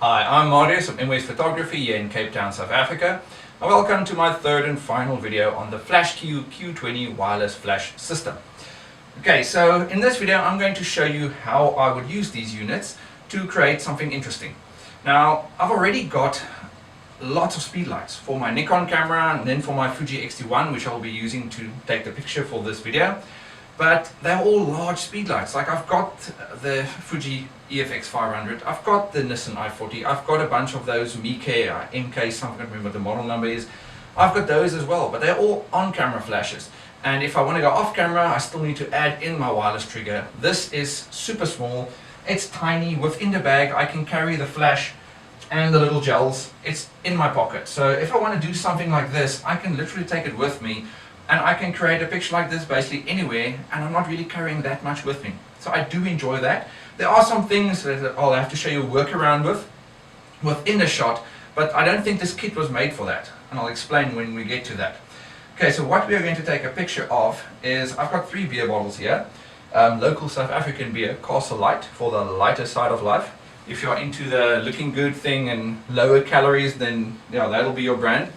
Hi, I'm Marius from Inways Photography here in Cape Town, South Africa, and welcome to my third and final video on the FlashQ Q20 wireless flash system. Okay, so in this video I'm going to show you how I would use these units to create something interesting. Now, I've already got lots of speed lights for my Nikon camera and then for my Fuji X-T1, which I'll be using to take the picture for this video. But they're all large speed lights. Like I've got the Fuji EFX 500, I've got the Nissan i40, I've got a bunch of those Miike, MK, something I can't remember what the model number is. I've got those as well, but they're all on-camera flashes. And if I want to go off-camera, I still need to add in my wireless trigger. This is super small, it's tiny. Within the bag I can carry the flash and the little gels. It's in my pocket. So if I want to do something like this, I can literally take it with me. And I can create a picture like this basically anywhere, and I'm not really carrying that much with me. So I do enjoy that. There are some things that I'll have to show you a workaround within the shot, but I don't think this kit was made for that, and I'll explain when we get to that. Okay, so what we are going to take a picture of is, I've got 3 beer bottles here. Local South African beer, Castle Light, for the lighter side of life. If you're into the looking good thing and lower calories, then that'll be your brand.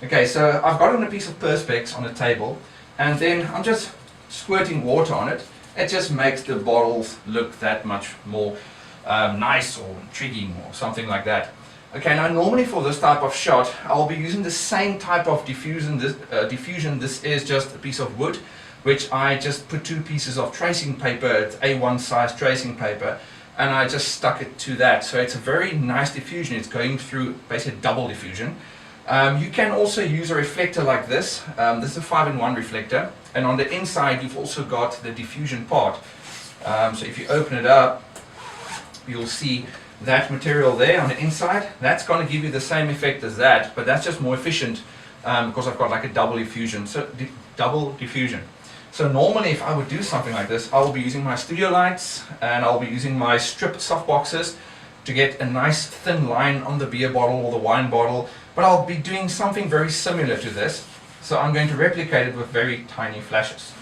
Okay, so I've got on a piece of Perspex on the table, and then I'm just squirting water on it. It just makes the bottles look that much more nice or intriguing or something like that. Okay, now normally for this type of shot, I'll be using the same type of diffusion. This is just a piece of wood, which I just put 2 pieces of tracing paper, it's A1 size tracing paper, and I just stuck it to that. So it's a very nice diffusion. It's going through basically double diffusion. You can also use a reflector like this. This is a 5-in-1 reflector, and on the inside you've also got the diffusion part. So if you open it up, you'll see that material there on the inside. That's going to give you the same effect as that, but that's just more efficient because I've got like a double diffusion. So normally if I would do something like this, I'll be using my studio lights and I'll be using my stripped softboxes to get a nice thin line on the beer bottle or the wine bottle, but I'll be doing something very similar to this. So I'm going to replicate it with very tiny flashes.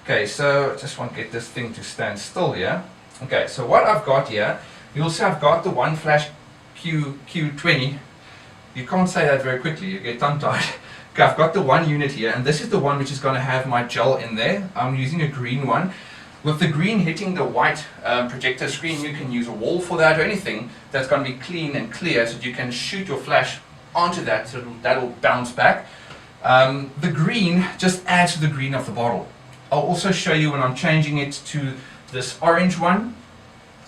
Okay, so I just want to get this thing to stand still here. Okay, so what I've got here, you'll see I've got the one FlashQ Q20. You can't say that very quickly, you get tongue-tied. Okay, I've got the one unit here, and this is the one which is going to have my gel in there. I'm using a green one. With the green hitting the white projector screen, you can use a wall for that or anything that's going to be clean and clear, so that you can shoot your flash onto that, so that'll bounce back. The green just adds to the green of the bottle. I'll also show you when I'm changing it to this orange one.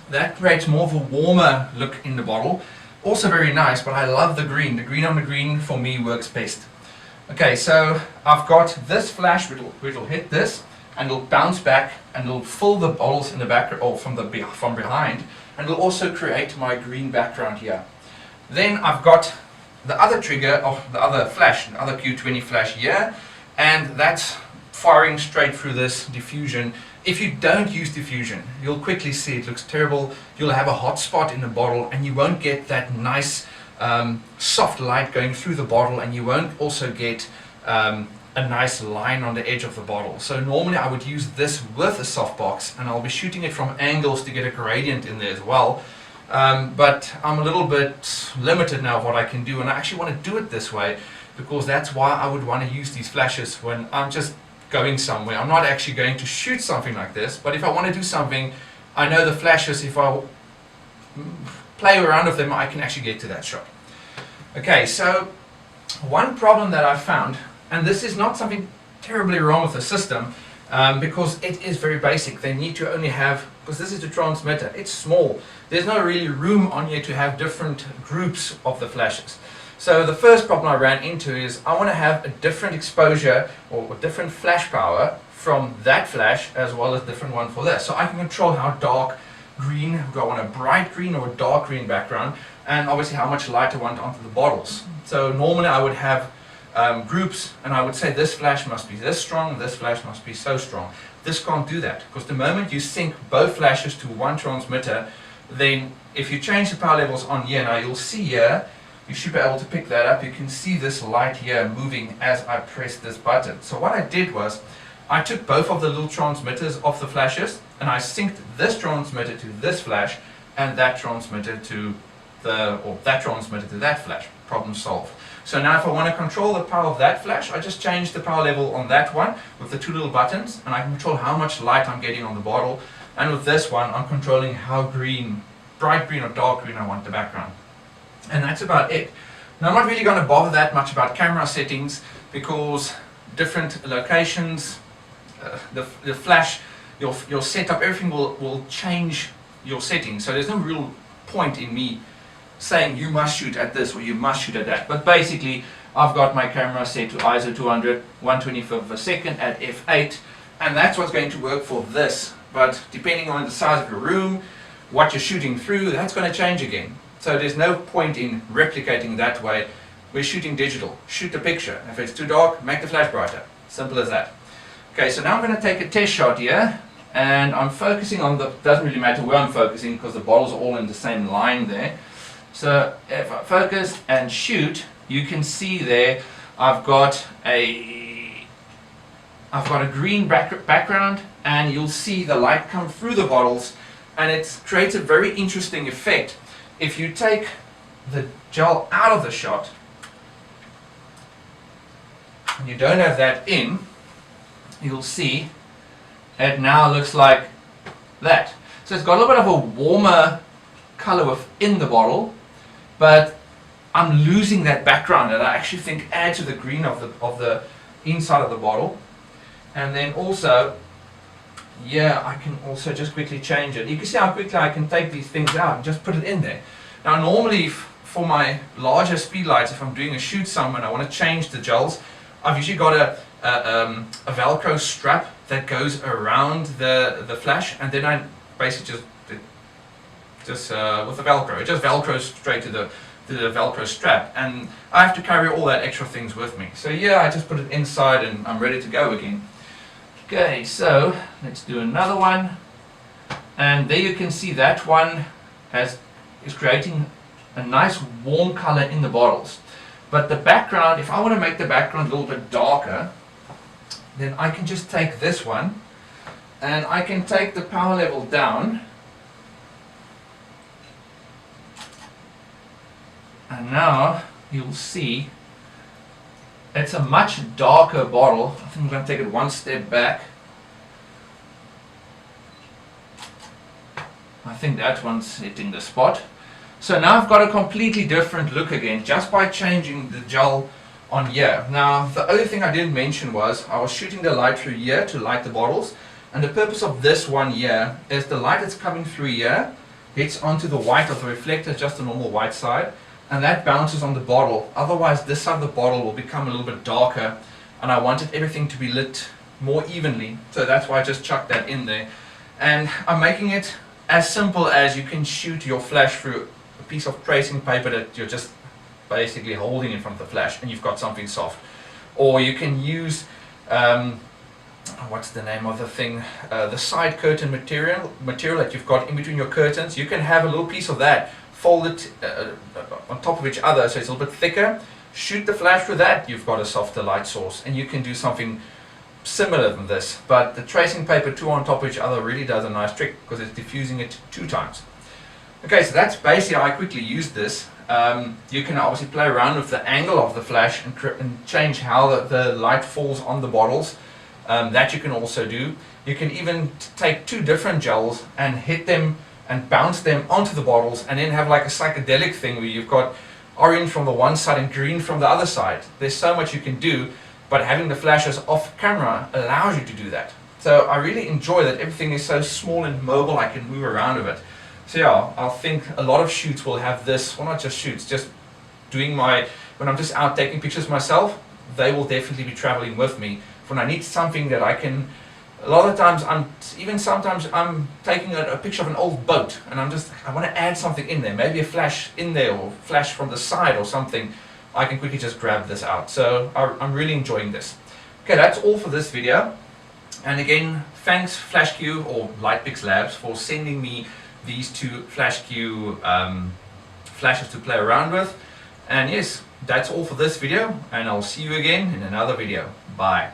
That creates more of a warmer look in the bottle. Also very nice, but I love the green. The green on the green for me works best. Okay, so I've got this flash which will hit this, and it'll bounce back and it'll fill the bottles in the back or from behind, and it'll also create my green background here. Then I've got the other trigger of the other flash, the other Q20 flash here, and that's firing straight through this diffusion. If you don't use diffusion, you'll quickly see it looks terrible. You'll have a hot spot in the bottle and you won't get that nice soft light going through the bottle, and you won't also get a nice line on the edge of the bottle. So normally I would use this with a softbox, and I'll be shooting it from angles to get a gradient in there as well. But I'm a little bit limited now of what I can do, and I actually want to do it this way because that's why I would want to use these flashes when I'm just going somewhere. I'm not actually going to shoot something like this, but if I want to do something, I know the flashes, if I play around with them, I can actually get to that shot. Okay, so one problem that I've found, and this is not something terribly wrong with the system, because it is very basic. They need to only have, because this is the transmitter, it's small. There's no really room on here to have different groups of the flashes. So the first problem I ran into is I want to have a different exposure or a different flash power from that flash as well as a different one for this. So I can control how dark green, do I want a bright green or a dark green background, and obviously how much light I want onto the bottles. So normally I would have groups, and I would say this flash must be this strong, this flash must be so strong. This can't do that, because the moment you sync both flashes to one transmitter, then if you change the power levels on here, now you'll see here, you should be able to pick that up, you can see this light here moving as I press this button. So what I did was, I took both of the little transmitters off the flashes, and I synced this transmitter to this flash, and that transmitter to or that transmitter to that flash. Problem solved. So now if I want to control the power of that flash, I just change the power level on that one with the two little buttons, and I can control how much light I'm getting on the bottle. And with this one, I'm controlling how green, bright green or dark green I want the background. And that's about it. Now I'm not really going to bother that much about camera settings, because different locations, the flash, your setup, everything will change your settings. So there's no real point in me saying you must shoot at this or you must shoot at that. But basically, I've got my camera set to ISO 200, 1/25th of a second at f8, and that's what's going to work for this. But depending on the size of your room, what you're shooting through, that's going to change again. So there's no point in replicating that way. We're shooting digital. Shoot the picture. If it's too dark, make the flash brighter. Simple as that. Okay, so now I'm going to take a test shot here, and I'm focusing on the, doesn't really matter where I'm focusing because the bottles are all in the same line there. So if I focus and shoot, you can see there I've got a green background, and you'll see the light come through the bottles, and it creates a very interesting effect. If you take the gel out of the shot and you don't have that in, you'll see it now looks like that. So it's got a little bit of a warmer color within the bottle, but I'm losing that background that I actually think adds to the green of the inside of the bottle. And then also, yeah, I can also just quickly change it. You can see how quickly I can take these things out and just put it in there. Now normally for my larger speed lights, if I'm doing a shoot somewhere and I want to change the gels, I've usually got a Velcro strap that goes around the flash, and then I basically just with the Velcro, it just Velcros straight to the Velcro strap, and I have to carry all that extra things with me. So yeah, I just put it inside and I'm ready to go again. Okay, so let's do another one, and there you can see that one is creating a nice warm color in the bottles. But the background, if I want to make the background a little bit darker, then I can just take this one and I can take the power level down, and now you'll see it's a much darker bottle. I think I'm going to take it one step back. I think that one's hitting the spot. So now I've got a completely different look again, just by changing the gel on here. Now the other thing I didn't mention was I was shooting the light through here to light the bottles, and the purpose of this one here is the light that's coming through here hits onto the white of the reflector, just the normal white side, and that bounces on the bottle. Otherwise this side of the bottle will become a little bit darker, and I wanted everything to be lit more evenly, so that's why I just chucked that in there. And I'm making it as simple as you can shoot your flash through a piece of tracing paper that you're just basically holding in front of the flash, and you've got something soft. Or you can use what's the name of the thing, the side curtain material that you've got in between your curtains. You can have a little piece of that folded on top of each other, so it's a little bit thicker. Shoot the flash through that, you've got a softer light source, and you can do something similar than this. But the tracing paper two on top of each other really does a nice trick because it's diffusing it 2 times. Okay, so that's basically how I quickly used this. You can obviously play around with the angle of the flash and change how the light falls on the bottles. That you can also do. You can even take 2 different gels and hit them and bounce them onto the bottles, and then have like a psychedelic thing where you've got orange from the one side and green from the other side. There's so much you can do, but having the flashes off camera allows you to do that. So I really enjoy that everything is so small and mobile, I can move around with it. So yeah, I think a lot of shoots will have this, well not just shoots, just doing when I'm just out taking pictures myself, they will definitely be traveling with me. When I need something that I can, a lot of times sometimes I'm taking a picture of an old boat, and I want to add something in there, maybe a flash in there or flash from the side or something. I can quickly just grab this out. So I'm really enjoying this. Okay, that's all for this video. And again, thanks FlashQ or Lightpix Labs for sending me these 2 FlashQ flashes to play around with. And yes, that's all for this video, and I'll see you again in another video. Bye.